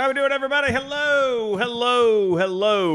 How we doing, everybody? Hello.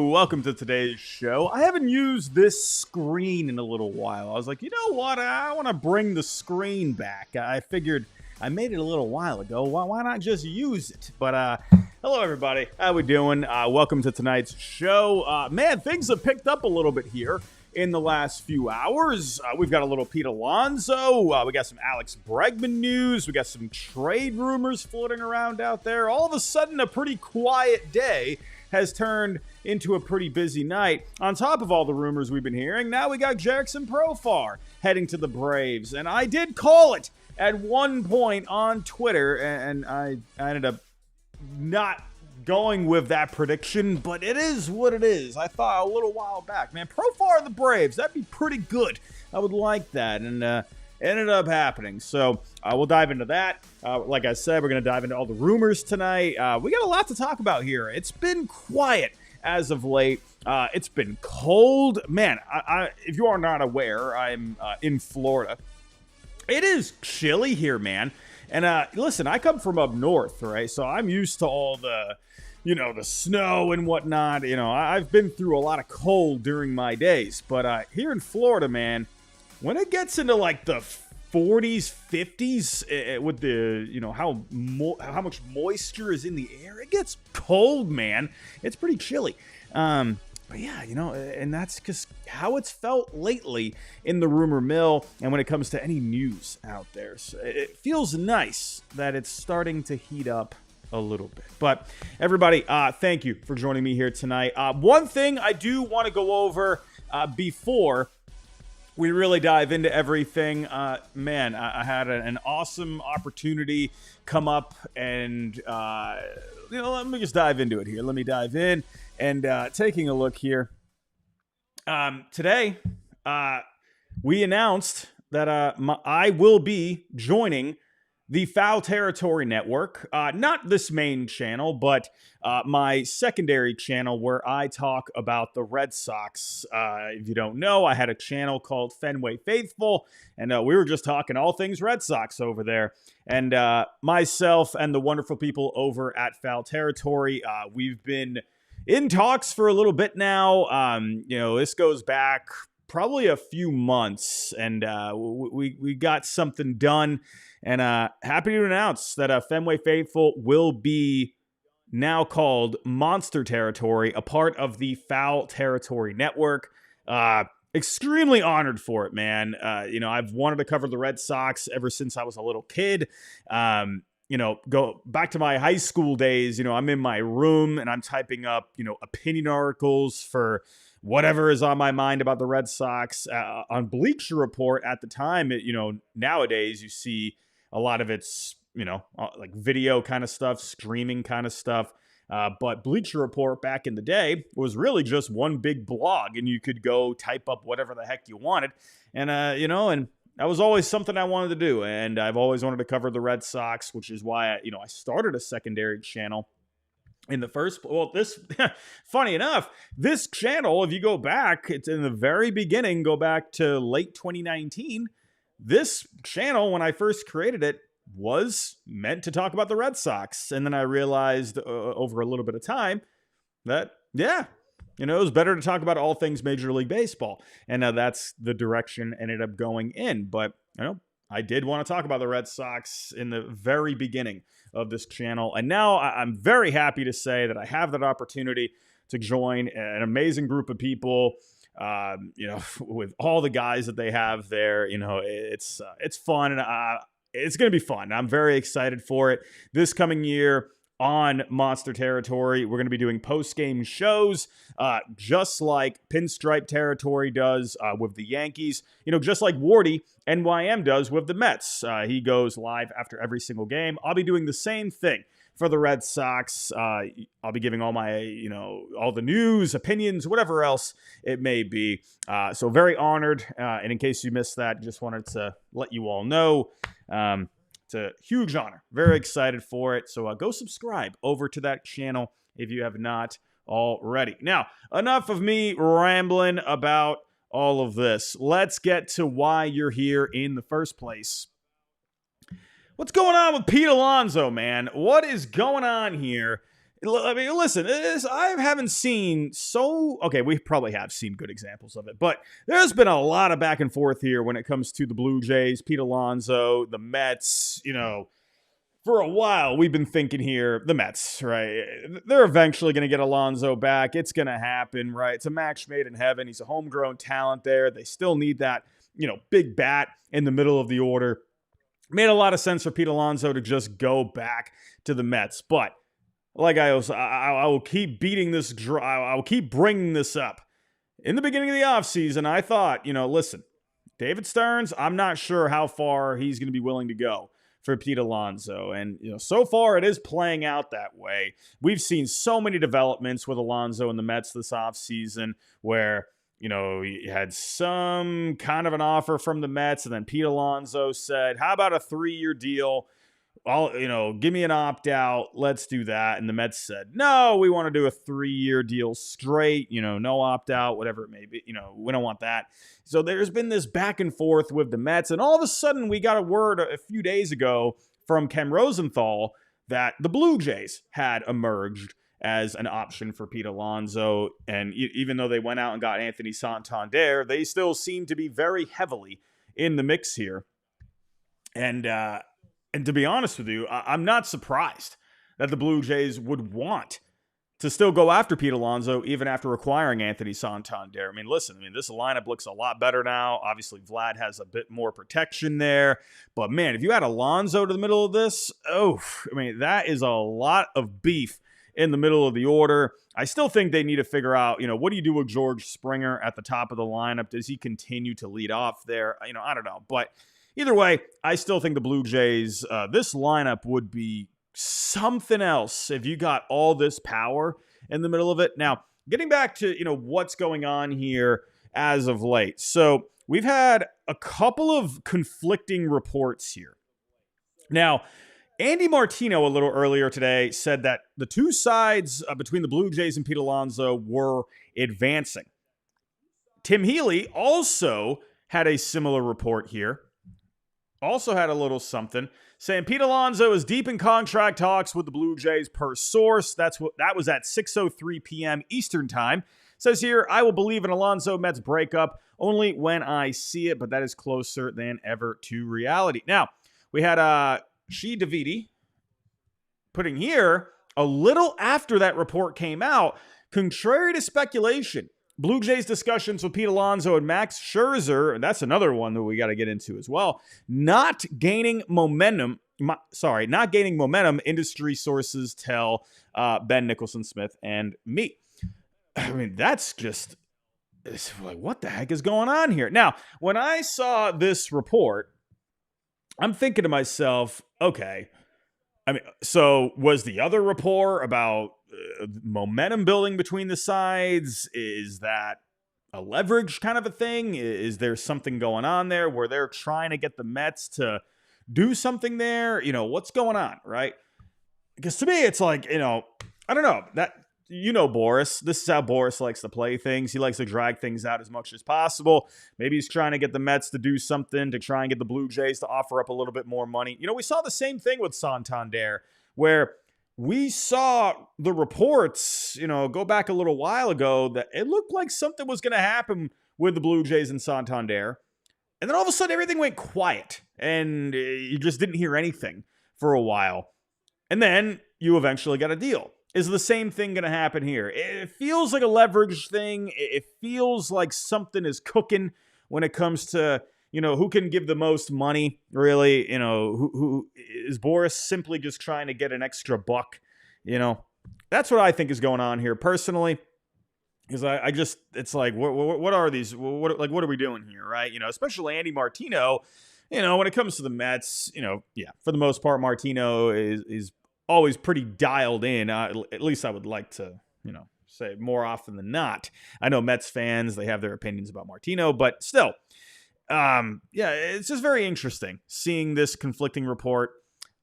Welcome to today's show. I haven't used this screen in a little while. I was like, you know what? I want to bring the screen back. I figured I made it a little while ago. Why not just use it? But hello, everybody. How we doing? Welcome to tonight's show. Man, things have picked up a little bit here in the last few hours. We've got a little Pete Alonso. We got some Alex Bregman news. We got some trade rumors floating around out there. All of a sudden, a pretty quiet day has turned into a pretty busy night. On top of all the rumors we've been hearing, now we got Jurickson Profar heading to the Braves. And I did call it at one point on Twitter, and I ended up not going with that prediction, but it is what it is. I thought a little while back, man, Profar and the Braves, that'd be pretty good. I would like that, and ended up happening. So we'll dive into that. Like I said, we're going to dive into all the rumors tonight. We got a lot to talk about here. It's been quiet as of late. It's been cold. Man, if you are not aware, I'm in Florida. It is chilly here, man. And listen, I come from up north, right? So I'm used to all the snow and whatnot. I've been through a lot of cold during my days. But here in Florida, man, when it gets into like the 40s, 50s, with the, how much moisture is in the air, it gets cold, man. It's pretty chilly. But yeah, and that's just how it's felt lately in the rumor mill and when it comes to any news out there. So it feels nice that it's starting to heat up a little bit. But everybody, thank you for joining me here tonight. One thing I do want to go over before we really dive into everything, man, I had an awesome opportunity come up, and let me just dive into it here. Let me dive in and taking a look here. Today, we announced that I will be joining the Foul Territory Network, not this main channel, but my secondary channel where I talk about the Red Sox. If you don't know, I had a channel called Fenway Faithful, and we were just talking all things Red Sox over there. And myself and the wonderful people over at Foul Territory, we've been in talks for a little bit now. This goes back probably a few months, and we got something done. And happy to announce that Fenway Faithful will be now called Monster Territory, a part of the Foul Territory Network. Extremely honored for it, man. I've wanted to cover the Red Sox ever since I was a little kid. Go back to my high school days. I'm in my room and I'm typing up, opinion articles for whatever is on my mind about the Red Sox. On Bleacher Report at the time, nowadays you see a lot of it's, like video kind of stuff, streaming kind of stuff. But Bleacher Report back in the day was really just one big blog, and you could go type up whatever the heck you wanted. And, and that was always something I wanted to do. And I've always wanted to cover the Red Sox, which is why, I started a secondary channel in the first. Well, this, funny enough, this channel, if you go back, it's in the very beginning, go back to late 2019. This channel, when I first created it, was meant to talk about the Red Sox. And then I realized over a little bit of time that, it was better to talk about all things Major League Baseball. And that's the direction I ended up going in. But, I did want to talk about the Red Sox in the very beginning of this channel. And now I'm very happy to say that I have that opportunity to join an amazing group of people. With all the guys that they have there, it's fun, and it's going to be fun. I'm very excited for it. This coming year on Monster Territory, we're going to be doing post-game shows, just like Pinstripe Territory does with the Yankees, just like Wardy NYM does with the Mets. He goes live after every single game. I'll be doing the same thing for the Red Sox. I'll be giving all my, all the news, opinions, whatever else it may be. So very honored. And in case you missed that, just wanted to let you all know. It's a huge honor. Very excited for it. So go subscribe over to that channel if you have not already. Now, enough of me rambling about all of this. Let's get to why you're here in the first place. What's going on with Pete Alonso, man? What is going on here? I mean, listen, I haven't seen okay, we probably have seen good examples of it, but there's been a lot of back and forth here when it comes to the Blue Jays, Pete Alonso, the Mets. For a while, we've been thinking here, the Mets, right? They're eventually going to get Alonso back. It's going to happen, right? It's a match made in heaven. He's a homegrown talent there. They still need that, big bat in the middle of the order. Made a lot of sense for Pete Alonso to just go back to the Mets, but like I will keep beating this. I will keep bringing this up. In the beginning of the offseason, I thought, listen, David Stearns, I'm not sure how far he's going to be willing to go for Pete Alonso. And, so far it is playing out that way. We've seen so many developments with Alonso and the Mets this offseason where, he had some kind of an offer from the Mets, and then Pete Alonso said, how about a 3-year deal? Give me an opt-out. Let's do that. And the Mets said, no, we want to do a 3-year deal straight, no opt-out, whatever it may be. We don't want that. So there's been this back and forth with the Mets. And all of a sudden, we got a word a few days ago from Ken Rosenthal that the Blue Jays had emerged as an option for Pete Alonso. And even though they went out and got Anthony Santander, they still seem to be very heavily in the mix here. And to be honest with you, I'm not surprised that the Blue Jays would want to still go after Pete Alonso even after acquiring Anthony Santander. I mean, listen, this lineup looks a lot better now. Obviously, Vlad has a bit more protection there. But, man, if you add Alonso to the middle of this, that is a lot of beef in the middle of the order. I still think they need to figure out, what do you do with George Springer at the top of the lineup? Does he continue to lead off there? I don't know. But either way, I still think the Blue Jays, this lineup would be something else if you got all this power in the middle of it. Now, getting back to, what's going on here as of late. So we've had a couple of conflicting reports here. Now, Andy Martino a little earlier today said that the two sides between the Blue Jays and Pete Alonso were advancing. Tim Healy also had a similar report here. Also had a little something saying Pete Alonso is deep in contract talks with the Blue Jays per source. That was at 6:03 p.m. Eastern time. Says here, I will believe in Alonso Mets breakup only when I see it, but that is closer than ever to reality. Now, we had Shi Davidi putting here a little after that report came out, contrary to speculation. Blue Jays discussions with Pete Alonso and Max Scherzer, and that's another one that we got to get into as well, not gaining momentum, industry sources tell Ben Nicholson-Smith and me. That's just, it's like, what the heck is going on here? Now, when I saw this report, I'm thinking to myself, okay, so was the other report about momentum building between the sides? Is that a leverage kind of a thing? Is there something going on there where they're trying to get the Mets to do something there? What's going on, right? Because to me, it's like, I don't know. That, Boris. This is how Boris likes to play things. He likes to drag things out as much as possible. Maybe he's trying to get the Mets to do something to try and get the Blue Jays to offer up a little bit more money. We saw the same thing with Santander, where we saw the reports, go back a little while ago that it looked like something was going to happen with the Blue Jays and Santander. And then all of a sudden everything went quiet and you just didn't hear anything for a while. And then you eventually got a deal. Is the same thing going to happen here? It feels like a leverage thing. It feels like something is cooking when it comes to, who can give the most money, really. Who is Boris simply just trying to get an extra buck? That's what I think is going on here personally. Because I just, it's like, what are these? What are we doing here, right? Especially Andy Martino, when it comes to the Mets, for the most part, Martino is always pretty dialed in. At least I would like to, say more often than not. I know Mets fans, they have their opinions about Martino, but still, it's just very interesting seeing this conflicting report.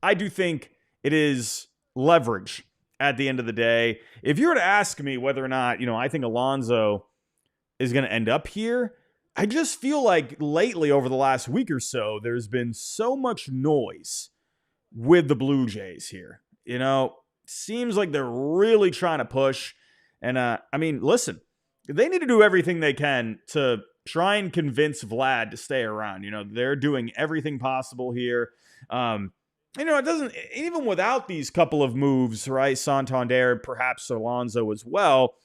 I do think it is leverage at the end of the day. If you were to ask me whether or not, I think Alonso is going to end up here, I just feel like lately over the last week or so, there's been so much noise with the Blue Jays here. seems like they're really trying to push. And, I mean, listen, they need to do everything they can to try and convince Vlad to stay around. They're doing everything possible here. It doesn't, even without these couple of moves, right? Santander, perhaps Alonso as well,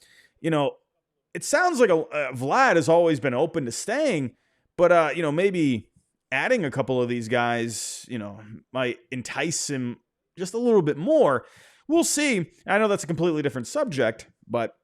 it sounds like Vlad has always been open to staying, but, maybe adding a couple of these guys, might entice him just a little bit more. We'll see. I know that's a completely different subject, but,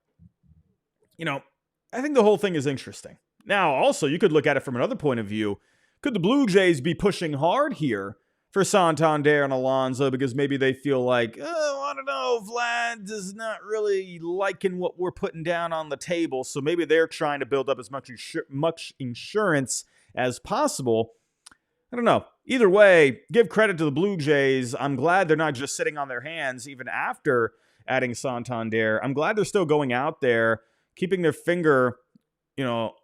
I think the whole thing is interesting. Now, also, you could look at it from another point of view. Could the Blue Jays be pushing hard here for Santander and Alonso because maybe they feel like, oh, I don't know, Vlad is not really liking what we're putting down on the table, so maybe they're trying to build up as much insurance as possible. I don't know. Either way, give credit to the Blue Jays. I'm glad they're not just sitting on their hands even after adding Santander. I'm glad they're still going out there, keeping their finger,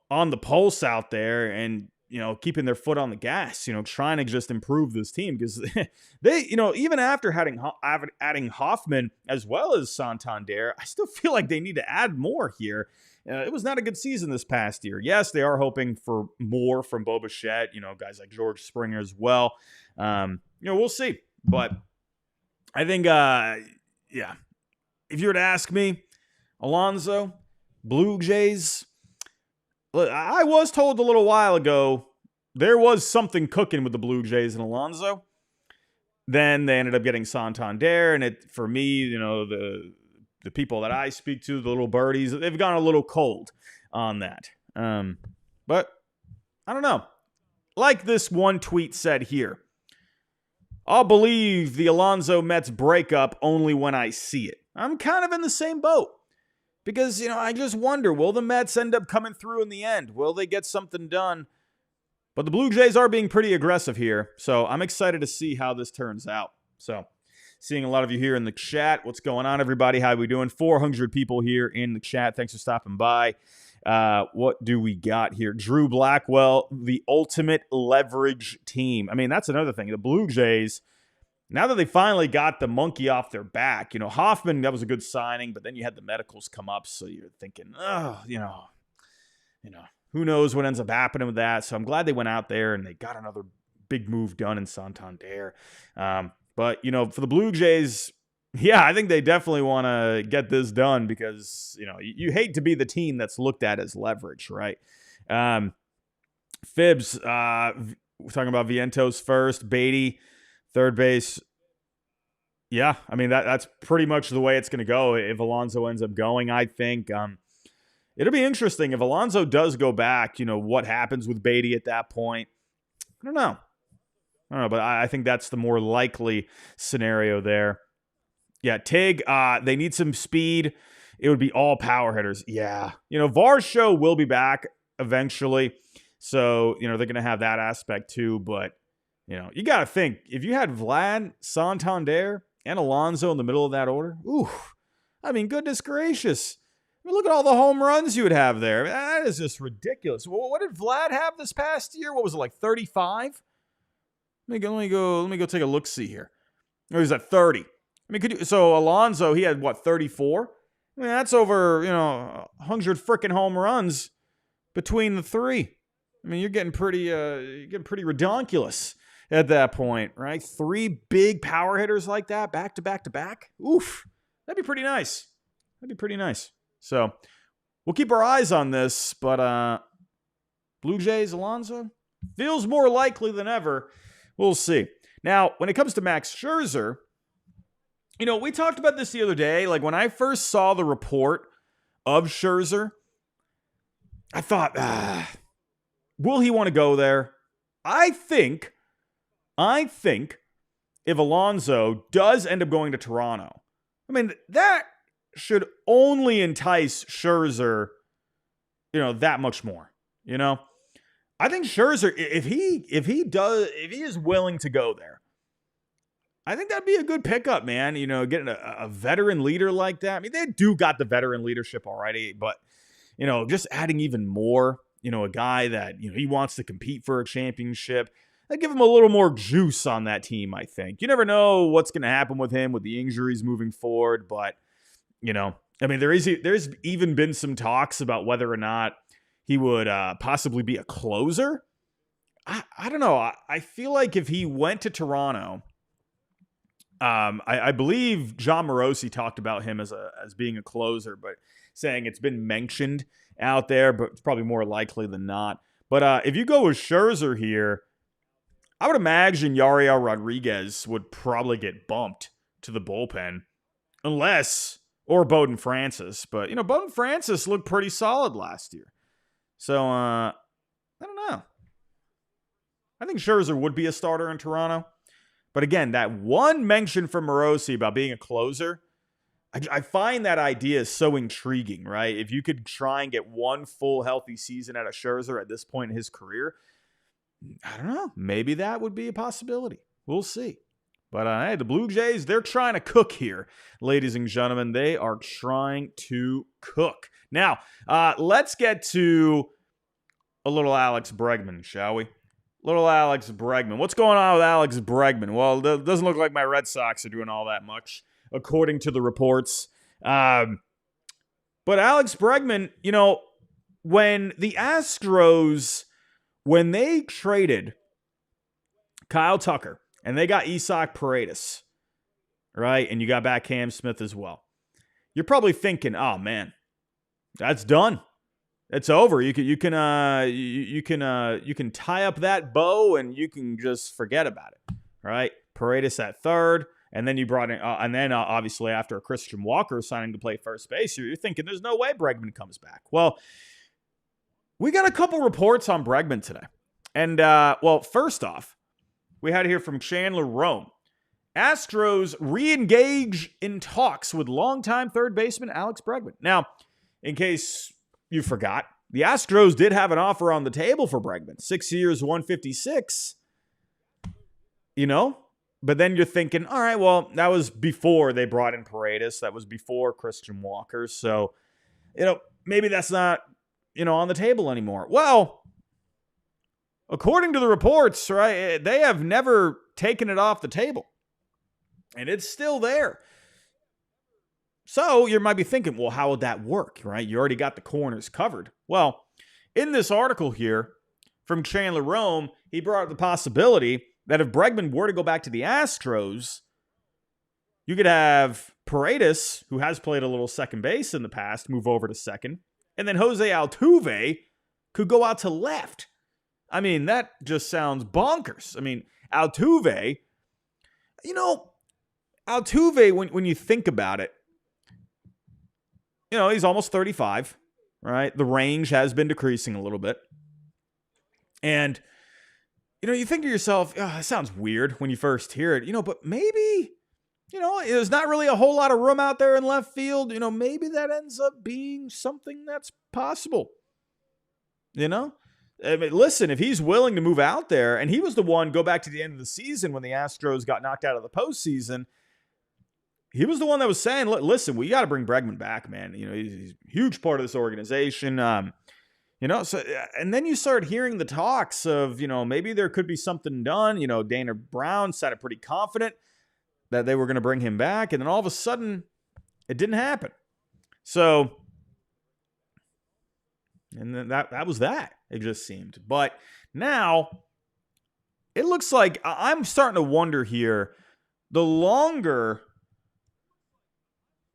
on the pulse out there and, keeping their foot on the gas, trying to just improve this team because they, even after adding Hoffman as well as Santander, I still feel like they need to add more here. It was not a good season this past year. Yes, they are hoping for more from Bo Bichette, guys like George Springer as well. We'll see. But I think, if you were to ask me, Alonso, Blue Jays, I was told a little while ago there was something cooking with the Blue Jays and Alonso. Then they ended up getting Santander, and for me, the people that I speak to, the little birdies, they've gone a little cold on that. But I don't know. Like this one tweet said here, I'll believe the Alonso Mets breakup only when I see it. I'm kind of in the same boat. Because, I just wonder, will the Mets end up coming through in the end? Will they get something done? But the Blue Jays are being pretty aggressive here. So I'm excited to see how this turns out. So seeing a lot of you here in the chat. What's going on, everybody? How we doing? 400 people here in the chat. Thanks for stopping by. What do we got here? Drew Blackwell, the ultimate leverage team. I mean, that's another thing. The Blue Jays, now that they finally got the monkey off their back, Hoffman, that was a good signing, but then you had the medicals come up, so you're thinking, who knows what ends up happening with that. So I'm glad they went out there and they got another big move done in Santander. But, for the Blue Jays, yeah, I think they definitely want to get this done because, you hate to be the team that's looked at as leverage, right? Fibs, we're talking about Vientos first, Beatty, third base. Yeah, I mean, that's pretty much the way it's going to go if Alonso ends up going, I think. It'll be interesting if Alonso does go back, what happens with Beatty at that point. I don't know, but I think that's the more likely scenario there. Yeah, Tig, they need some speed. It would be all power hitters. Yeah. Varsho will be back eventually. So, they're going to have that aspect too. But, you got to think, if you had Vlad, Santander, and Alonso in the middle of that order, goodness gracious. Look at all the home runs you would have there. That is just ridiculous. What did Vlad have this past year? What was it, like 35? Let me go take a look-see here. Or he's at 30. So Alonso, he had, 34? I mean, that's over, 100 freaking home runs between the three. I mean, you're getting pretty redonkulous at that point, right? 3 big power hitters like that, back to back to back. Oof. That'd be pretty nice. So we'll keep our eyes on this, but Blue Jays, Alonso, feels more likely than ever. We'll see. Now, when it comes to Max Scherzer, we talked about this the other day. Like, when I first saw the report of Scherzer, I thought, will he want to go there? I think if Alonso does end up going to Toronto, I mean, that should only entice Scherzer, that much more, I think Scherzer, if he is willing to go there, I think that'd be a good pickup, man. Getting a veteran leader like that. I mean, they do got the veteran leadership already, but, just adding even more, a guy that, he wants to compete for a championship. I'd give him a little more juice on that team, I think. You never know what's going to happen with him with the injuries moving forward, but, I mean, there's even been some talks about whether or not he would possibly be a closer. I don't know. I feel like if he went to Toronto, I believe John Morosi talked about him as being a closer, but saying it's been mentioned out there, but it's probably more likely than not. But if you go with Scherzer here, I would imagine Yariel Rodriguez would probably get bumped to the bullpen, or Bowden Francis. But, Bowden Francis looked pretty solid last year. So, I don't know. I think Scherzer would be a starter in Toronto. But again, that one mention from Morosi about being a closer, I find that idea so intriguing, right? If you could try and get one full healthy season out of Scherzer at this point in his career, I don't know. Maybe that would be a possibility. We'll see. But hey, the Blue Jays, they're trying to cook here, ladies and gentlemen. They are trying to cook. Now, let's get to a little Alex Bregman, shall we? Little Alex Bregman. What's going on with Alex Bregman? Well, it doesn't look like my Red Sox are doing all that much, according to the reports. But Alex Bregman, when the Astros, when they traded Kyle Tucker and they got Isaac Paredes, right? And you got back Cam Smith as well. You're probably thinking, oh man, that's done. It's over. You can tie up that bow and you can just forget about it, right? Paredes at third, and then you brought in, obviously after Christian Walker signing to play first base, you're thinking there's no way Bregman comes back. Well, we got a couple reports on Bregman today, and first off, we had to hear from Chandler Rome. Astros re-engage in talks with longtime third baseman Alex Bregman. Now, in case you forgot, the Astros did have an offer on the table for Bregman. 6 years, $156. But then you're thinking, all right, well, that was before they brought in Paredes. That was before Christian Walker. So, maybe that's not, on the table anymore. Well, according to the reports, right, they have never taken it off the table. And it's still there. So you might be thinking, well, how would that work, right? You already got the corners covered. Well, in this article here from Chandler Rome, he brought up the possibility that if Bregman were to go back to the Astros, you could have Paredes, who has played a little second base in the past, move over to second. And then Jose Altuve could go out to left. I mean, that just sounds bonkers. I mean, Altuve, when you think about it, he's almost 35, right? The range has been decreasing a little bit. And, you think to yourself, oh, that sounds weird when you first hear it, but maybe, there's not really a whole lot of room out there in left field. Maybe that ends up being something that's possible. I mean, listen, if he's willing to move out there, and he was the one, go back to the end of the season when the Astros got knocked out of the postseason, he was the one that was saying, listen, we got to bring Bregman back, man. He's a huge part of this organization. So, and then you start hearing the talks of, maybe there could be something done. Dana Brown sounded pretty confident that they were going to bring him back. And then all of a sudden, it didn't happen. So, and then that was that, it just seemed. But now, it looks like I'm starting to wonder here, the longer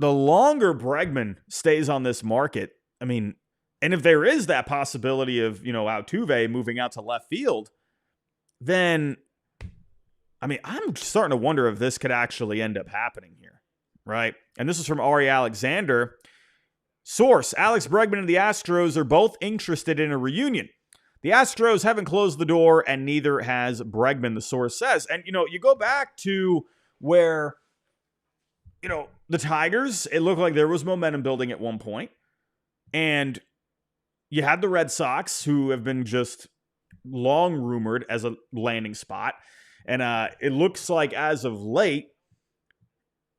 Bregman stays on this market, I mean, and if there is that possibility of, Altuve moving out to left field, then, I mean, I'm starting to wonder if this could actually end up happening here, right? And this is from Ari Alexander. Source, Alex Bregman and the Astros are both interested in a reunion. The Astros haven't closed the door, and neither has Bregman, the source says. And, you go back to where, the Tigers, it looked like there was momentum building at one point. And you had the Red Sox, who have been just long rumored as a landing spot. And it looks like as of late,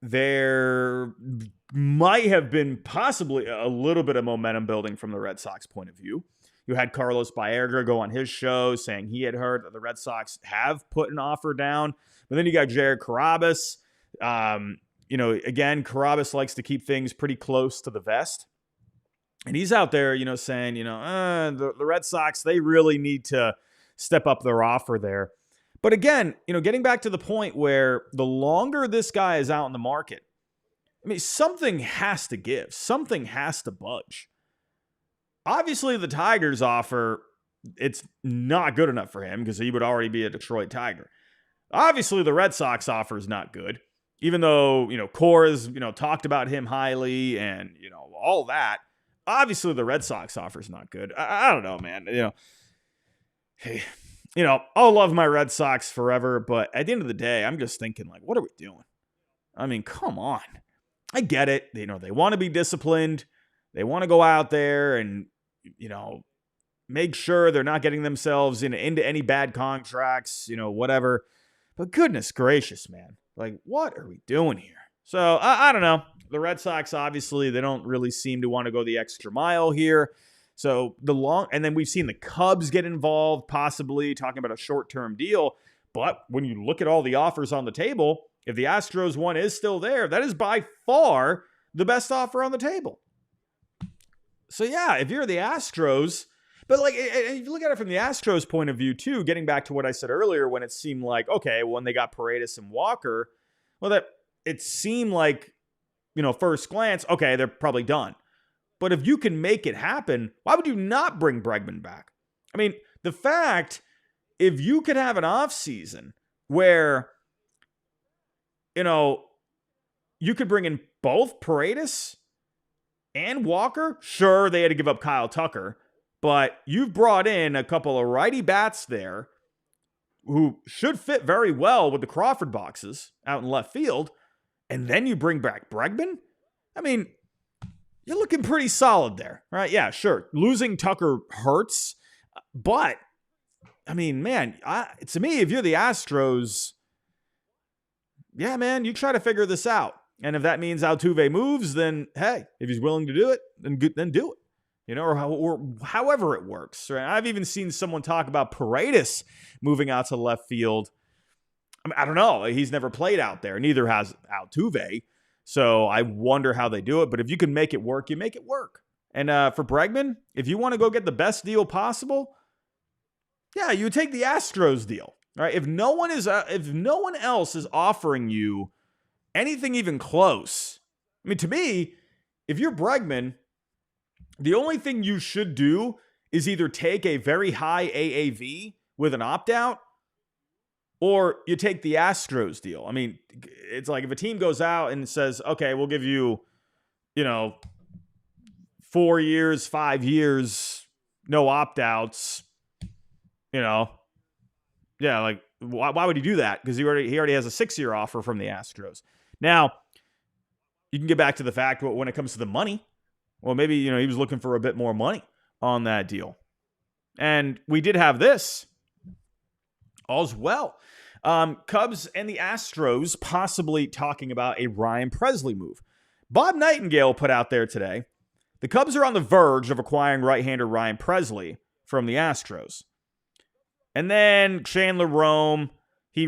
there might have been possibly a little bit of momentum building from the Red Sox point of view. You had Carlos Baerga go on his show saying he had heard that the Red Sox have put an offer down. But then you got Jared Carrabis. Again, Carrabis likes to keep things pretty close to the vest. And he's out there, saying, the Red Sox, they really need to step up their offer there. But again, getting back to the point where the longer this guy is out in the market, I mean, something has to give. Something has to budge. Obviously, the Tigers offer, it's not good enough for him because he would already be a Detroit Tiger. Obviously, the Red Sox offer is not good, even though, Cora's, talked about him highly and, all that. Obviously, the Red Sox offer is not good. I don't know, man. Hey, I'll love my Red Sox forever, but at the end of the day, I'm just thinking, like, what are we doing? I mean, come on. I get it. They want to be disciplined. They want to go out there and, make sure they're not getting themselves into any bad contracts, whatever. But goodness gracious, man. Like, what are we doing here? So, I don't know. The Red Sox, obviously, they don't really seem to want to go the extra mile here. So, and then we've seen the Cubs get involved, possibly talking about a short-term deal. But when you look at all the offers on the table, if the Astros one is still there, that is by far the best offer on the table. So, yeah, if you're the Astros, but like, if you look at it from the Astros point of view, too, getting back to what I said earlier, when it seemed like, okay, when they got Paredes and Walker, well, that it seemed like, first glance, okay, they're probably done. But if you can make it happen, why would you not bring Bregman back? I mean, the fact, if you could have an offseason where, you could bring in both Paredes and Walker. Sure, they had to give up Kyle Tucker, but you've brought in a couple of righty bats there who should fit very well with the Crawford boxes out in left field, and then you bring back Bregman? I mean, you're looking pretty solid there, right? Yeah, sure. Losing Tucker hurts, but, I mean, man, to me, if you're the Astros, yeah, man, you try to figure this out. And if that means Altuve moves, then, hey, if he's willing to do it, then do it. Or however it works. Right? I've even seen someone talk about Paredes moving out to left field. I mean, I don't know. He's never played out there. Neither has Altuve. So I wonder how they do it. But if you can make it work, you make it work. And for Bregman, if you want to go get the best deal possible, yeah, you would take the Astros deal. Right? If no one else is offering you anything even close, I mean, to me, if you're Bregman, the only thing you should do is either take a very high AAV with an opt-out, or you take the Astros deal. I mean, it's like if a team goes out and says, okay, we'll give you, 4 years, 5 years, no opt-outs, yeah, like, why would he do that? Because he already has a 6-year offer from the Astros. Now, you can get back to the fact when it comes to the money, well, maybe, he was looking for a bit more money on that deal. And we did have this all's well. Cubs and the Astros possibly talking about a Ryan Presley move. Bob Nightingale put out there today, the Cubs are on the verge of acquiring right-hander Ryan Presley from the Astros. And then Chandler Rome, he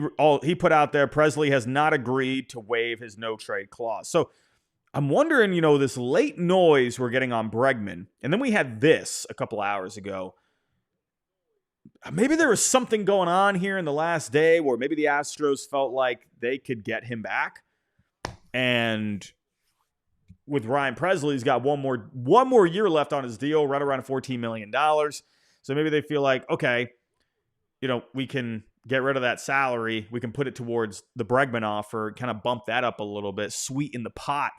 put out there, Presley has not agreed to waive his no-trade clause. So I'm wondering, this late noise we're getting on Bregman, and then we had this a couple hours ago. Maybe there was something going on here in the last day where maybe the Astros felt like they could get him back. And with Ryan Presley, he's got one more year left on his deal, right around $14 million. So maybe they feel like, okay, we can get rid of that salary. We can put it towards the Bregman offer, kind of bump that up a little bit, sweeten the pot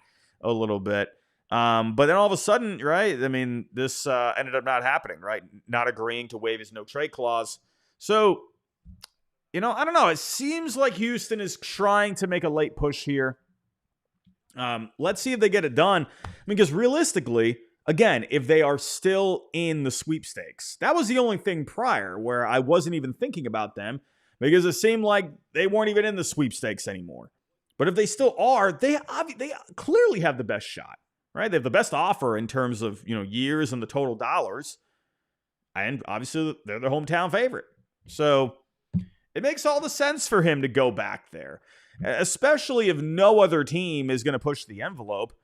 a little bit. But then all of a sudden, right, I mean, this ended up not happening, right? Not agreeing to waive his no-trade clause. So, I don't know. It seems like Houston is trying to make a late push here. Let's see if they get it done. Because realistically, again, if they are still in the sweepstakes, that was the only thing prior where I wasn't even thinking about them because it seemed like they weren't even in the sweepstakes anymore. But if they still are, they clearly have the best shot, right? They have the best offer in terms of, years and the total dollars. And obviously, they're the hometown favorite. So it makes all the sense for him to go back there, especially if no other team is going to push the envelope.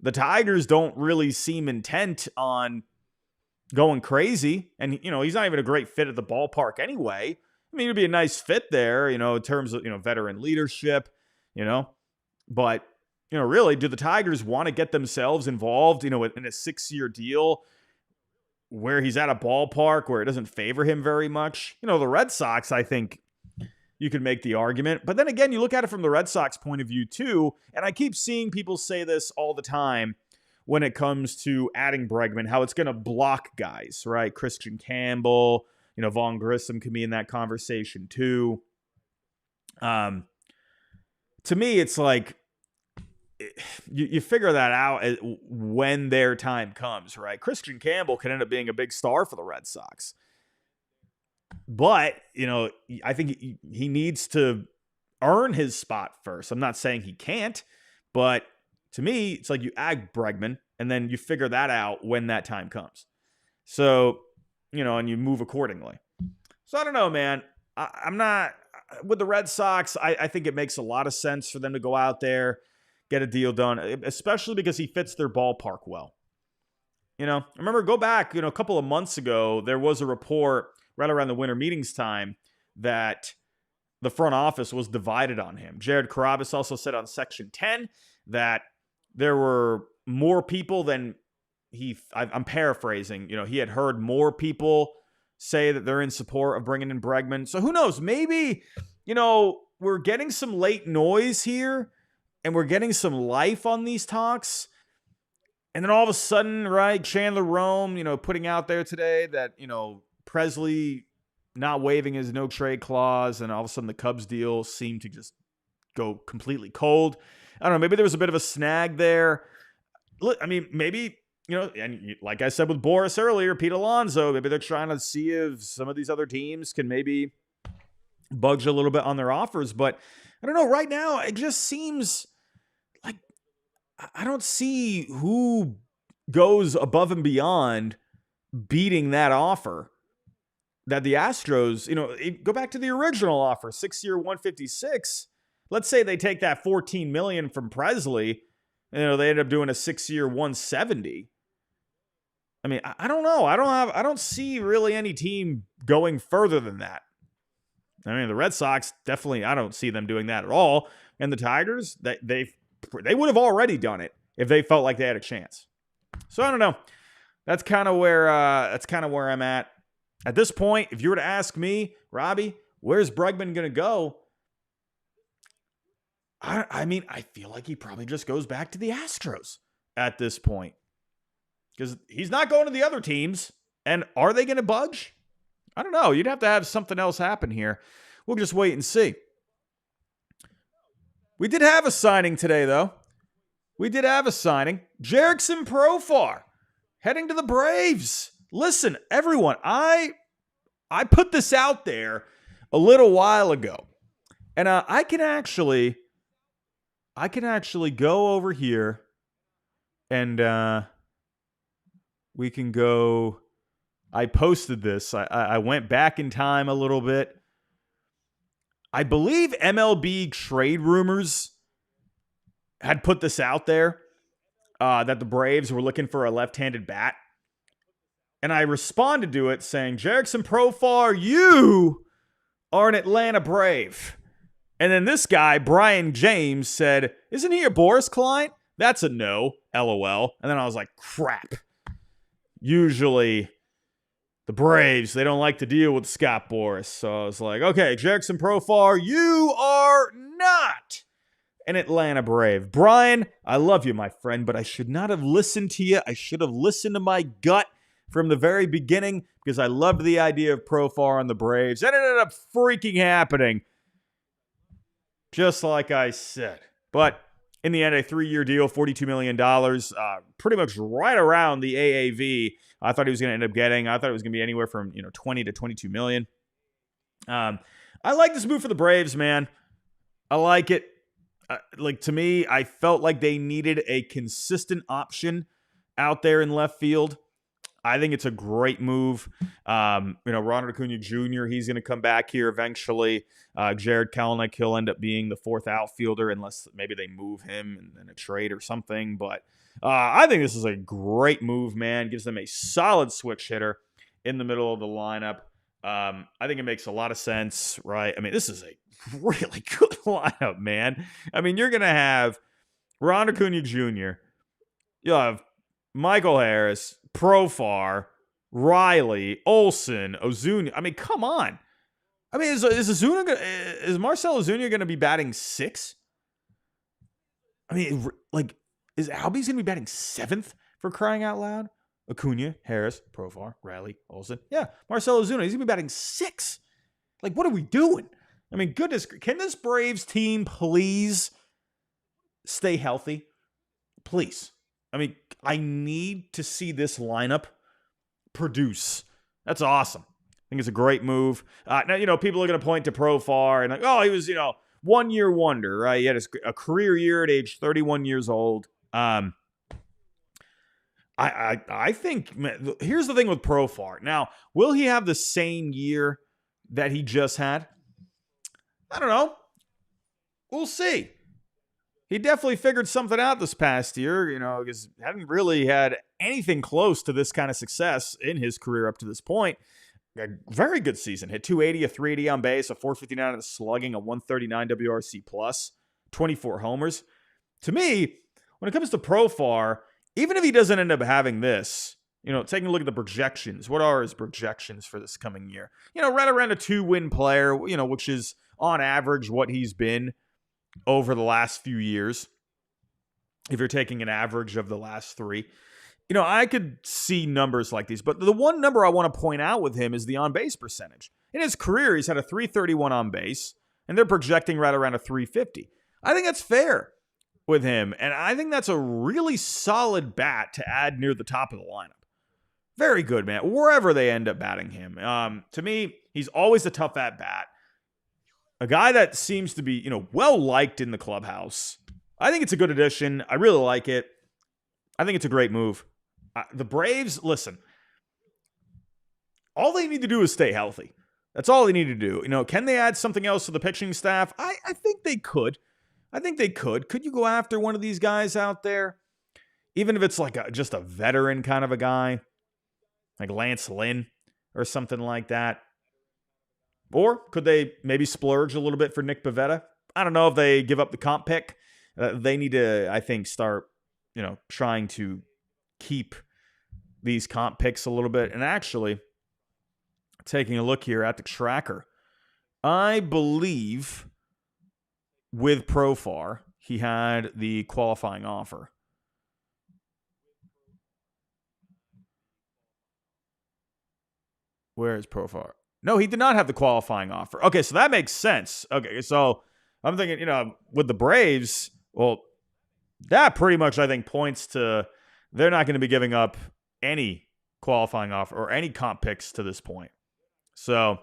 The Tigers don't really seem intent on going crazy. And, he's not even a great fit at the ballpark anyway. I mean, it'd be a nice fit there, in terms of, veteran leadership, But, really, do the Tigers want to get themselves involved, in a 6-year deal where he's at a ballpark where it doesn't favor him very much? The Red Sox, I think you could make the argument. But then again, you look at it from the Red Sox point of view too, and I keep seeing people say this all the time when it comes to adding Bregman, how it's going to block guys, right? Christian Campbell, Vaughn Grissom can be in that conversation too. To me, it's like, you figure that out when their time comes, right? Christian Campbell can end up being a big star for the Red Sox. But, I think he needs to earn his spot first. I'm not saying he can't, but to me, it's like you add Bregman and then you figure that out when that time comes. So, and you move accordingly. So I don't know, man. I'm not with the Red Sox. I think it makes a lot of sense for them to go out there, get a deal done, especially because he fits their ballpark well. I remember go back, a couple of months ago, there was a report right around the winter meetings time that the front office was divided on him. Jared Carrabis also said on Section 10 that there were more people than I'm paraphrasing, he had heard more people say that they're in support of bringing in Bregman. So who knows? Maybe, we're getting some late noise here and we're getting some life on these talks. And then all of a sudden, right, Chandler Rome, putting out there today that, Presley not waiving his no trade clause, and all of a sudden the Cubs deal seemed to just go completely cold. I don't know, maybe there was a bit of a snag there. Look, I mean, maybe, and like I said with Boris earlier, Pete Alonso, maybe they're trying to see if some of these other teams can maybe budge a little bit on their offers. But I don't know, right now, it just seems like I don't see who goes above and beyond beating that offer that the Astros, go back to the original offer, 6-year, 156. Let's say they take that $14 million from Presley, they end up doing a 6-year, 170. I mean, I don't know. I don't see really any team going further than that. I mean, the Red Sox, definitely, I don't see them doing that at all. And the Tigers, they would have already done it if they felt like they had a chance. So I don't know. That's kind of where I'm at. At this point, if you were to ask me, Robbie, where's Bregman going to go? I mean, I feel like he probably just goes back to the Astros at this point. Because he's not going to the other teams. And are they going to budge? I don't know. You'd have to have something else happen here. We'll just wait and see. We did have a signing today, though. Jurickson Profar heading to the Braves. Listen, everyone, I put this out there a little while ago. And I can actually go over here and we can go. I posted this. I went back in time a little bit. I believe MLB Trade Rumors had put this out there that the Braves were looking for a left-handed bat. And I responded to it saying, Jurickson Profar, you are an Atlanta Brave. And then this guy, Brian James, said, isn't he a Boris client? That's a no, LOL. And then I was like, crap. Usually the Braves, they don't like to deal with Scott Boris. So I was like, okay, Jurickson Profar, you are not an Atlanta Brave. Brian, I love you, my friend, but I should not have listened to you. I should have listened to my gut from the very beginning because I loved the idea of Profar on the Braves. That ended up freaking happening, just like I said. But in the end, a 3-year deal, $42 million, pretty much right around the AAV I thought he was going to end up getting. I thought it was going to be anywhere from 20 to 22 million. I like this move for the Braves, man. I like it. To me, I felt like they needed a consistent option out there in left field. I think it's a great move. Ronald Acuna Jr., he's going to come back here eventually. Jared Kelenic, he'll end up being the fourth outfielder unless maybe they move him in a trade or something. But I think this is a great move, man. Gives them a solid switch hitter in the middle of the lineup. I think it makes a lot of sense, right? I mean, this is a really good lineup, man. I mean, you're going to have Ron Acuna Jr., you'll have Michael Harris, Profar, Riley, Olson, Ozuna. I mean, come on. I mean, is Marcell Ozuna going to be batting 6? I mean, is Albies going to be batting 7th for crying out loud? Acuna, Harris, Profar, Riley, Olson. Yeah, Marcell Ozuna, he's going to be batting 6. Like, what are we doing? I mean, goodness, can this Braves team please stay healthy? Please. I mean, I need to see this lineup produce. That's awesome. I think it's a great move. Now, people are going to point to Profar and like, oh, he was, 1 year wonder, right? He had a career year at age 31 years old. I think, man, here's the thing with Profar. Now, will he have the same year that he just had? I don't know. We'll see. He definitely figured something out this past year, because hadn't really had anything close to this kind of success in his career up to this point. A very good season. Hit 280, a 380 on base, a 459 of the slugging, a 139 WRC plus, 24 homers. To me, when it comes to Profar, even if he doesn't end up having this, taking a look at the projections, what are his projections for this coming year? Right around a 2-win player, which is on average what he's been over the last few years. If you're taking an average of the last 3, I could see numbers like these, but the one number I want to point out with him is the on-base percentage. In his career, he's had a 331 on base, and they're projecting right around a 350. I think that's fair with him, and I think that's a really solid bat to add near the top of the lineup. Very good, man, wherever they end up batting him. To me, he's always a tough at-bat. A guy that seems to be, well-liked in the clubhouse. I think it's a good addition. I really like it. I think it's a great move. The Braves, listen, all they need to do is stay healthy. That's all they need to do. Can they add something else to the pitching staff? I think they could. Could you go after one of these guys out there? Even if it's like just a veteran kind of a guy, like Lance Lynn or something like that. Or could they maybe splurge a little bit for Nick Pivetta? I don't know if they give up the comp pick. They need to, I think, start, trying to keep these comp picks a little bit. And actually, taking a look here at the tracker, I believe with Profar, he had the qualifying offer. Where is Profar? No, he did not have the qualifying offer. Okay, so that makes sense. Okay, so I'm thinking, with the Braves, well, that pretty much, I think, points to they're not going to be giving up any qualifying offer or any comp picks to this point. So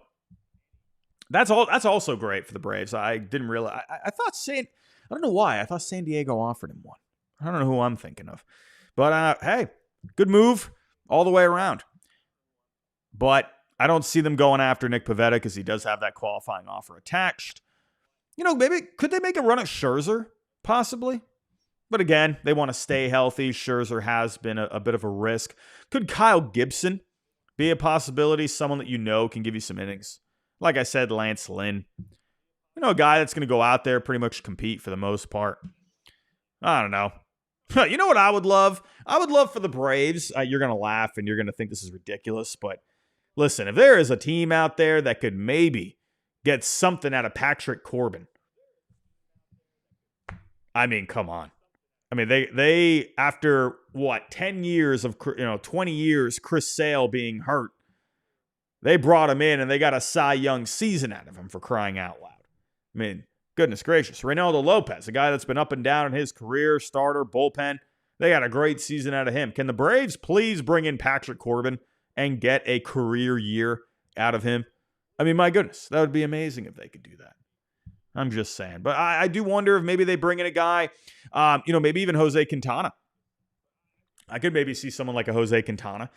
that's also great for the Braves. I didn't realize. I thought I don't know why. I thought San Diego offered him one. I don't know who I'm thinking of. But, hey, good move all the way around. But I don't see them going after Nick Pivetta because he does have that qualifying offer attached. Maybe could they make a run at Scherzer? Possibly. But again, they want to stay healthy. Scherzer has been a bit of a risk. Could Kyle Gibson be a possibility? Someone that can give you some innings. Like I said, Lance Lynn. A guy that's going to go out there, pretty much compete for the most part. I don't know. You know what I would love? I would love for the Braves. You're going to laugh and you're going to think this is ridiculous, but listen, if there is a team out there that could maybe get something out of Patrick Corbin, I mean, come on. I mean, they after 10 years of 20 years, Chris Sale being hurt, they brought him in and they got a Cy Young season out of him, for crying out loud. I mean, goodness gracious, Reynaldo Lopez, a guy that's been up and down in his career, starter, bullpen, they got a great season out of him. Can the Braves please bring in Patrick Corbin and get a career year out of him? I mean, my goodness, that would be amazing if they could do that. I'm just saying. But I do wonder if maybe they bring in a guy, maybe even Jose Quintana. I could maybe see someone like a Jose Quintana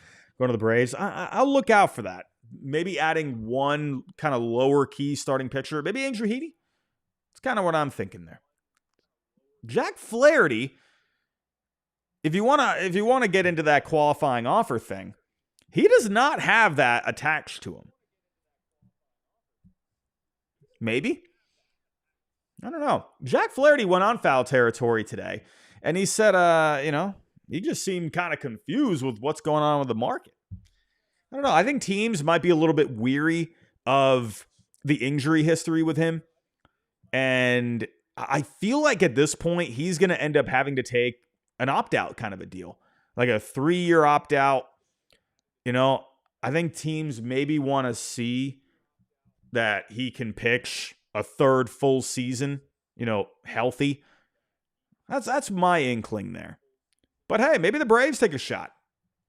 going to the Braves. I'll look out for that. Maybe adding one kind of lower key starting pitcher. Maybe Andrew Heaney. It's kind of what I'm thinking there. Jack Flaherty, if you want to get into that qualifying offer thing, he does not have that attached to him. Maybe. I don't know. Jack Flaherty went on Foul Territory today, and he said, he just seemed kind of confused with what's going on with the market. I don't know. I think teams might be a little bit weary of the injury history with him. And I feel like at this point, he's going to end up having to take an opt-out kind of a deal. Like a 3-year opt-out. I think teams maybe want to see that he can pitch a third full season, healthy. That's my inkling there. But hey, maybe the Braves take a shot.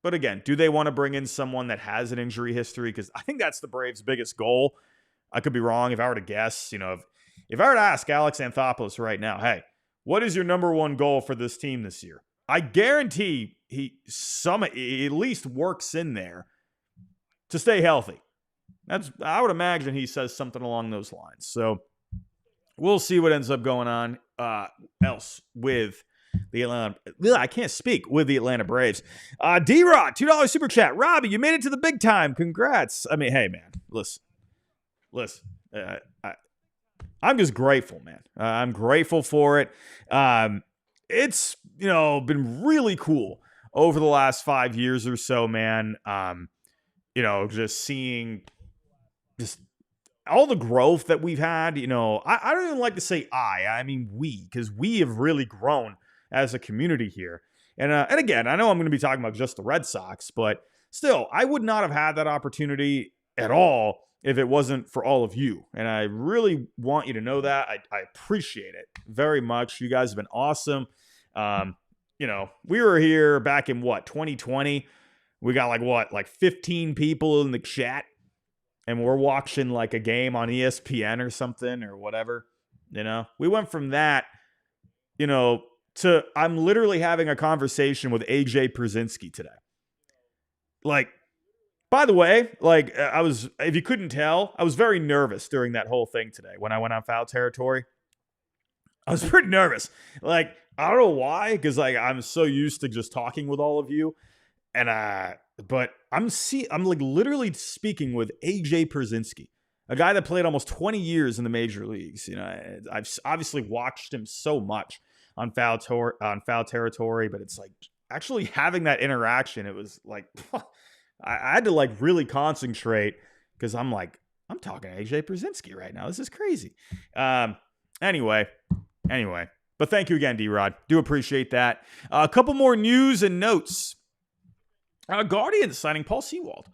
But again, do they want to bring in someone that has an injury history? Because I think that's the Braves' biggest goal. I could be wrong. If I were to guess, if I were to ask Alex Anthopoulos right now, hey, what is your number one goal for this team this year? I guarantee he at least works in there to stay healthy. I would imagine he says something along those lines. So we'll see what ends up going on else with the Atlanta. I can't speak with the Atlanta Braves. D-Rod, $2 super chat. Robbie, you made it to the big time. Congrats. I mean, hey man, listen. I'm just grateful, man. I'm grateful for it. It's been really cool over the last 5 years or so, man. Just seeing just all the growth that we've had. I don't even like to say I mean we, because we have really grown as a community here. And again, I know I'm going to be talking about just the Red Sox, but still, I would not have had that opportunity at all if it wasn't for all of you. And I really want you to know that. I appreciate it very much. You guys have been awesome. We were here back in 2020. We got like 15 people in the chat, and we're watching like a game on ESPN or something or whatever. We went from that, to I'm literally having a conversation with AJ Przinsky today. Like, by the way, if you couldn't tell, I was very nervous during that whole thing today when I went on Foul Territory. I was pretty nervous. Like, I don't know why, because I'm so used to just talking with all of you. And but I'm literally speaking with AJ Przinsky, a guy that played almost 20 years in the major leagues. I've obviously watched him so much on Foul Territory, but it's like actually having that interaction. It was like I had to really concentrate because I'm talking to AJ Przinsky right now. This is crazy. Anyway. But thank you again, D-Rod. Do appreciate that. A couple more news and notes. Guardians signing Paul Sewald.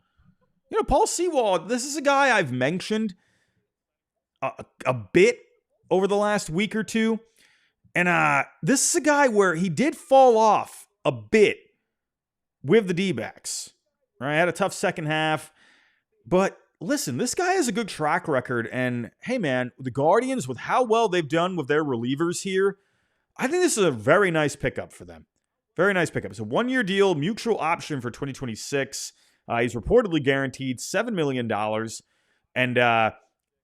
Paul Sewald, this is a guy I've mentioned a bit over the last week or two. And this is a guy where he did fall off a bit with the D-backs. Right? Had a tough second half. But listen, this guy has a good track record. And hey, man, the Guardians, with how well they've done with their relievers here, I think this is a very nice pickup for them. Very nice pickup. It's a 1-year deal, mutual option for 2026. He's reportedly guaranteed $7 million. And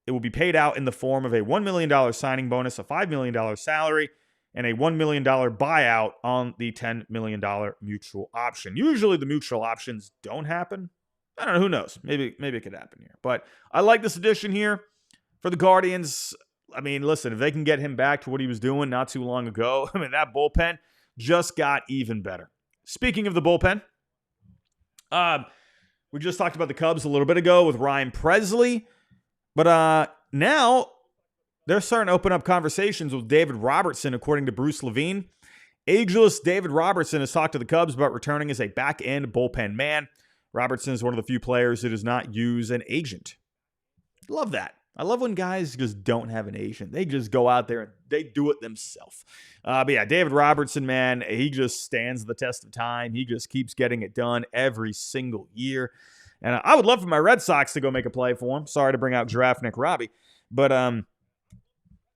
it will be paid out in the form of a $1 million signing bonus, a $5 million salary, and a $1 million buyout on the $10 million mutual option. Usually the mutual options don't happen. I don't know. Who knows? Maybe it could happen here. But I like this addition here for the Guardians. I mean, listen, if they can get him back to what he was doing not too long ago, that bullpen just got even better. Speaking of the bullpen, we just talked about the Cubs a little bit ago with Ryan Presley. But now they're starting to open up conversations with David Robertson, according to Bruce Levine. Ageless David Robertson has talked to the Cubs about returning as a back-end bullpen man. Robertson is one of the few players who does not use an agent. Love that. I love when guys just don't have an agent. They just go out there and they do it themselves. But yeah, David Robertson, man, he just stands the test of time. He just keeps getting it done every single year. And I would love for my Red Sox to go make a play for him. Sorry to bring out Giraffe Nick Robbie. But,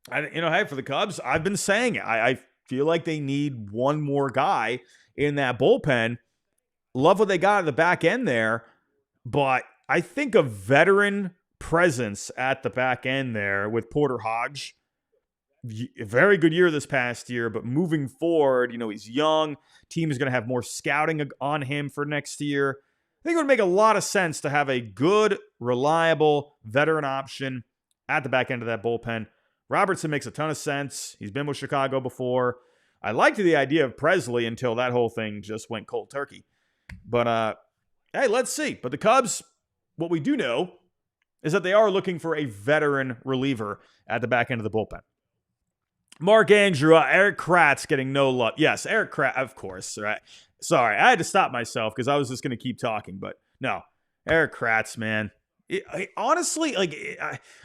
hey, for the Cubs, I've been saying it. I feel like they need one more guy in that bullpen. Love what they got at the back end there, but I think a veteran presence at the back end there with Porter Hodge, a very good year this past year, but moving forward, he's young. Team is going to have more scouting on him for next year. I think it would make a lot of sense to have a good, reliable veteran option at the back end of that bullpen. Robertson makes a ton of sense. He's been with Chicago before. I liked the idea of Presley until that whole thing just went cold turkey. But, hey, let's see. But the Cubs, what we do know is that they are looking for a veteran reliever at the back end of the bullpen. Mark Andrew, Eric Kratz getting no love. Yes, Eric Kratz, of course. Right? Sorry, I had to stop myself because I was just going to keep talking. But no, Eric Kratz, man. Honestly,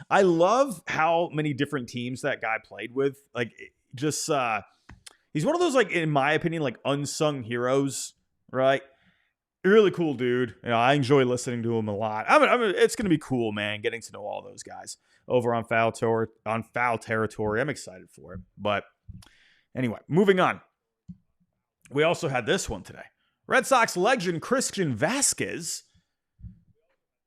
I love how many different teams that guy played with. He's one of those, in my opinion, unsung heroes, right? Really cool dude. I enjoy listening to him a lot. It's going to be cool, man, getting to know all those guys over on foul territory. I'm excited for it. But anyway, moving on. We also had this one today. Red Sox legend Christian Vazquez.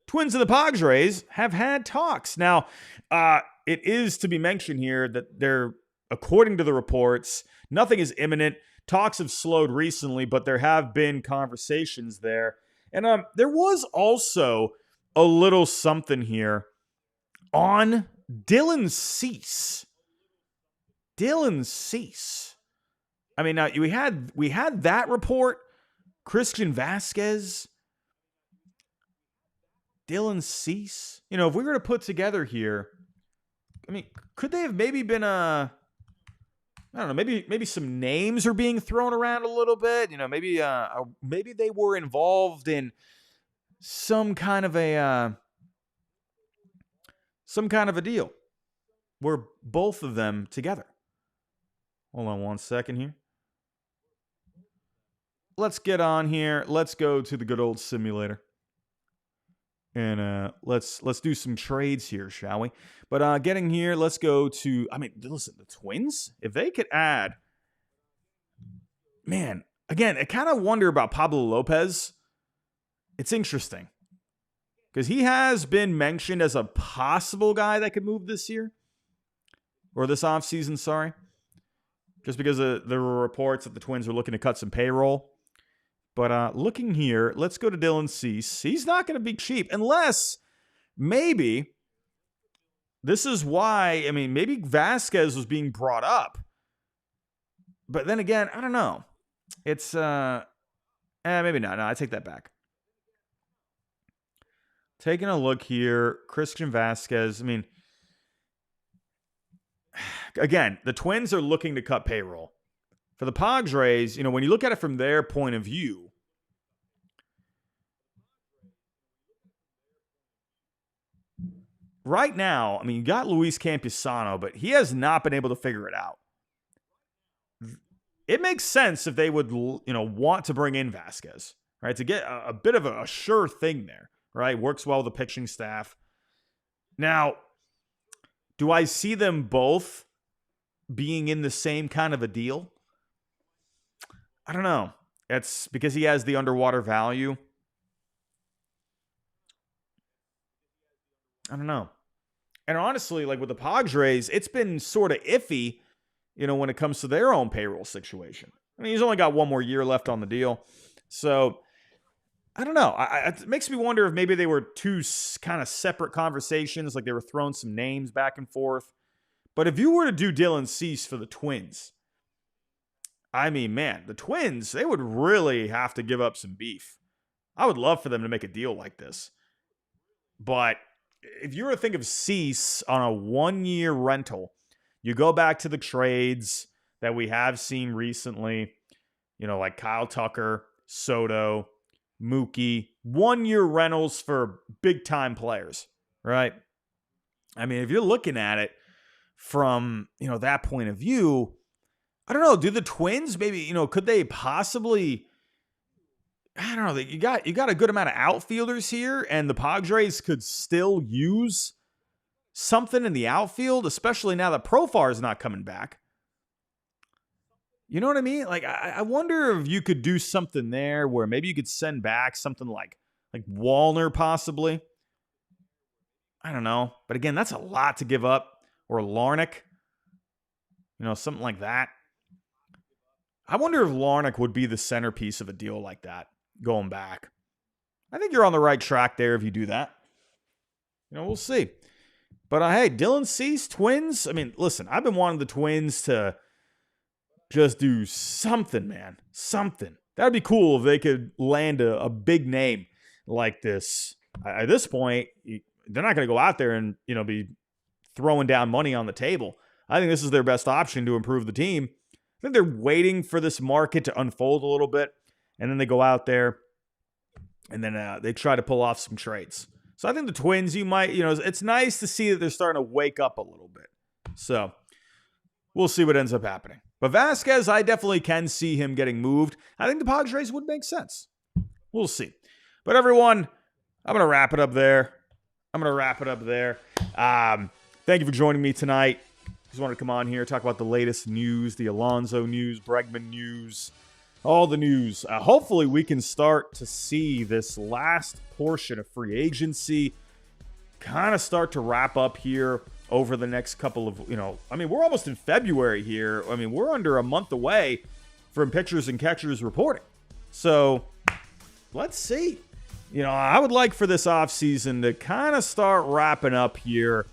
Twins and the Padres have had talks. Now, it is to be mentioned here that they're, according to the reports, nothing is imminent. Talks have slowed recently, but there have been conversations there. And there was also a little something here on Dylan Cease. Dylan Cease. I mean, now we had that report. Christian Vazquez. Dylan Cease. If we were to put together here, I mean, could they have maybe been I don't know, maybe some names are being thrown around a little bit. Maybe they were involved in some kind of a deal where both of them together. Hold on one second here. Let's get on here. Let's go to the good old simulator. And let's do some trades here, shall we? But getting here, let's go to, listen, the Twins, if they could add, man, again, I kind of wonder about Pablo Lopez. It's interesting because he has been mentioned as a possible guy that could move this year or this offseason, sorry. Just because there were reports that the Twins were looking to cut some payroll. But looking here, let's go to Dylan Cease. He's not going to be cheap unless maybe this is why, maybe Vazquez was being brought up. But then again, I don't know. It's, maybe not. No, I take that back. Taking a look here, Christian Vazquez. Again, the Twins are looking to cut payroll. For the Padres, when you look at it from their point of view, right now, you got Luis Campusano, but he has not been able to figure it out. It makes sense if they would, want to bring in Vazquez, right, to get a bit of a sure thing there, right? Works well with the pitching staff. Now, do I see them both being in the same kind of a deal? I don't know. It's because he has the underwater value. I don't know. And honestly, with the Padres, it's been sort of iffy, when it comes to their own payroll situation. He's only got one more year left on the deal. So, I don't know. It makes me wonder if maybe they were two kind of separate conversations, they were throwing some names back and forth. But if you were to do Dylan Cease for the Twins, man, the Twins, they would really have to give up some beef. I would love for them to make a deal like this. But if you were to think of Cease on a 1-year rental, you go back to the trades that we have seen recently, like Kyle Tucker, Soto, Mookie, 1-year rentals for big-time players, right? If you're looking at it from, that point of view, I don't know. Do the Twins maybe, could they possibly, I don't know. You got a good amount of outfielders here, and the Padres could still use something in the outfield, especially now that Profar is not coming back. You know what I mean? Like, I wonder if you could do something there where maybe you could send back something like Wallner possibly. I don't know. But again, that's a lot to give up. Or Larnach. Something like that. I wonder if Larnach would be the centerpiece of a deal like that going back. I think you're on the right track there if you do that. We'll see. But hey, Dylan Cease, Twins. I mean, listen, I've been wanting the Twins to just do something, man. Something. That'd be cool if they could land a big name like this. At this point, they're not going to go out there and, be throwing down money on the table. I think this is their best option to improve the team. I think they're waiting for this market to unfold a little bit, and then they go out there, and then they try to pull off some trades. So I think the Twins, it's nice to see that they're starting to wake up a little bit. So we'll see what ends up happening. But Vasquez, I definitely can see him getting moved. I think the Padres would make sense. We'll see. But everyone, I'm going to wrap it up there. Thank you for joining me tonight. Just wanted to come on here, talk about the latest news, the Alonso news, Bregman news, all the news. Hopefully we can start to see this last portion of free agency kind of start to wrap up here over the next couple of, we're almost in February here. We're under a month away from pitchers and catchers reporting. So let's see. I would like for this offseason to kind of start wrapping up here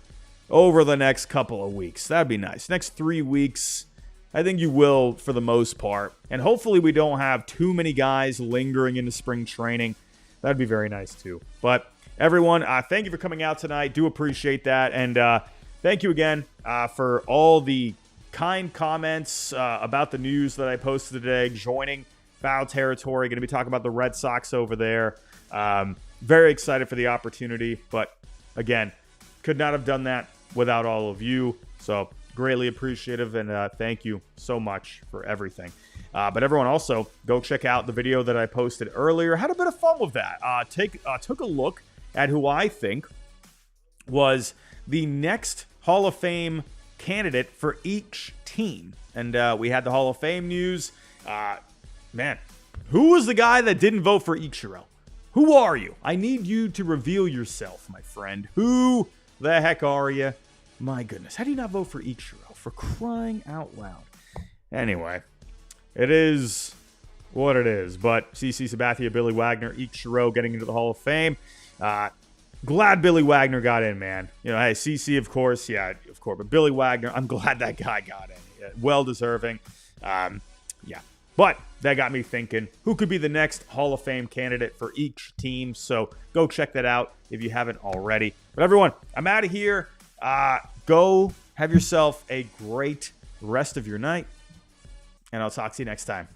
over the next couple of weeks. That'd be nice. Next 3 weeks, I think you will for the most part. And hopefully we don't have too many guys lingering into spring training. That'd be very nice too. But everyone, thank you for coming out tonight. Do appreciate that. And thank you again for all the kind comments about the news that I posted today. Joining Foul Territory. Going to be talking about the Red Sox over there. Very excited for the opportunity. But again, could not have done that without all of you. So greatly appreciative, and thank you so much for everything. But everyone, also go check out the video that I posted earlier. Had a bit of fun with that. Took a look at who I think was the next Hall of Fame candidate for each team. And we had the Hall of Fame news. Man, who was the guy that didn't vote for Ichiro? Who are you? I need you to reveal yourself, my friend. Who the heck are you? My goodness. How do you not vote for Ichiro? For crying out loud. Anyway, it is what it is. But CC Sabathia, Billy Wagner, Ichiro getting into the Hall of Fame. Glad Billy Wagner got in, man. Hey, CC, of course. Yeah, of course. But Billy Wagner, I'm glad that guy got in. Well deserving. Yeah. But that got me thinking, who could be the next Hall of Fame candidate for each team? So go check that out if you haven't already. But everyone, I'm out of here. Go have yourself a great rest of your night, and I'll talk to you next time.